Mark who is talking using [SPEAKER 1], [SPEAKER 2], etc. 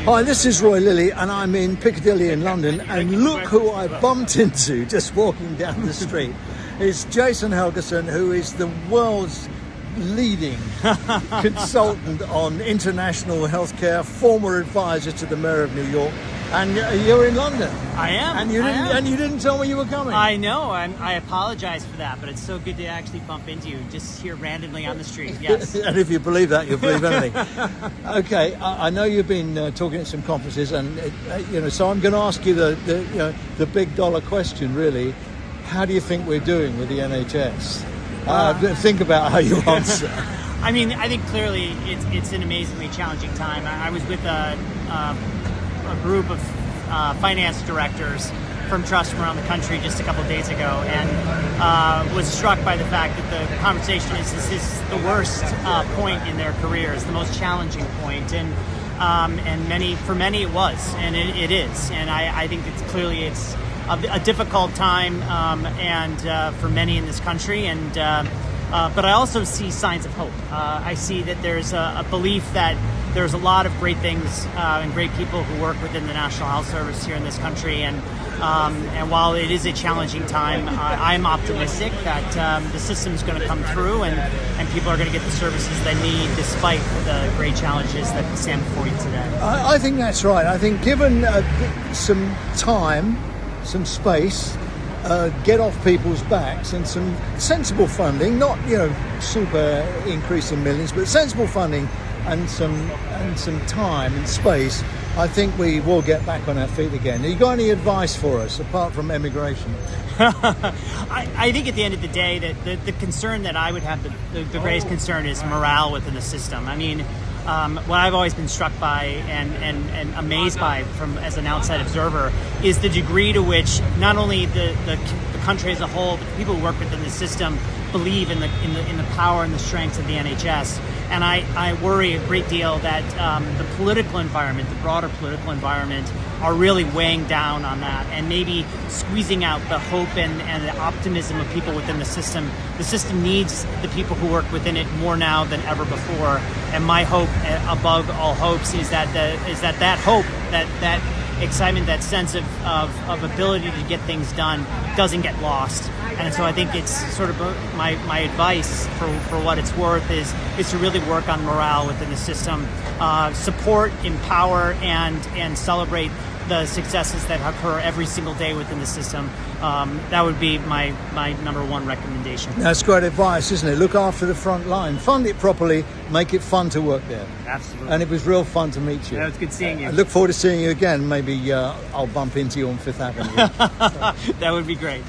[SPEAKER 1] Hi, this is Roy Lilley, and I'm in Piccadilly in London, and look who I bumped into just walking down the street. It's Jason Helgerson, who is the world's leading consultant on international healthcare, former advisor to the Mayor of New York, and you're in London.
[SPEAKER 2] I am.
[SPEAKER 1] And you didn't tell me you were coming.
[SPEAKER 2] I know. I apologize for that, but it's so good to actually bump into you just here randomly on the street. Yes.
[SPEAKER 1] And if you believe that, you'll believe anything. Okay, I know you've been talking at some conferences, and so I'm going to ask you the big dollar question, really. How do you think we're doing with the NHS? Think about how you answer.
[SPEAKER 2] I mean, I think clearly it's an amazingly challenging time. I was with a group of finance directors from trusts from around the country just a couple of days ago, and was struck by the fact that the conversation is the worst point in their careers, the most challenging point, and for many it was, and it is, and I think it's a difficult time, and for many in this country, and but I also see signs of hope. I see that there's a belief that there's a lot of great things and great people who work within the National Health Service here in this country, and while it is a challenging time, I'm optimistic that the system's going to come through, and people are going to get the services they need despite the great challenges that stand before you today.
[SPEAKER 1] I think that's right. I think given some time, some space, get off people's backs, and some sensible funding, not super increase in millions, but sensible funding and some time and space, I think we will get back on our feet again. Have you got any advice for us apart from emigration?
[SPEAKER 2] I think at the end of the day that the concern that I would have, the greatest concern is morale within the system. I mean, what I've always been struck by and amazed by as an outside observer is the degree to which not only the country as a whole, but the people who work within the system believe in the power and the strengths of the NHS. And I worry a great deal that the political environment, the broader political environment, are really weighing down on that and maybe squeezing out the hope and the optimism of people within the system. The system needs the people who work within it more now than ever before. And my hope, above all hopes, is that that hope, that excitement, that sense of ability to get things done doesn't get lost. And so I think it's sort of my advice for what it's worth is to really work on morale within the system, support, empower, and celebrate the successes that occur every single day within the system. That would be my number one recommendation.
[SPEAKER 1] That's great advice, isn't it? Look after the front line, fund it properly, make it fun to work there.
[SPEAKER 2] Absolutely.
[SPEAKER 1] And it was real fun to meet you.
[SPEAKER 2] Yeah, it was good seeing you.
[SPEAKER 1] I look forward to seeing you again. Maybe I'll bump into you on Fifth Avenue.
[SPEAKER 2] That would be great.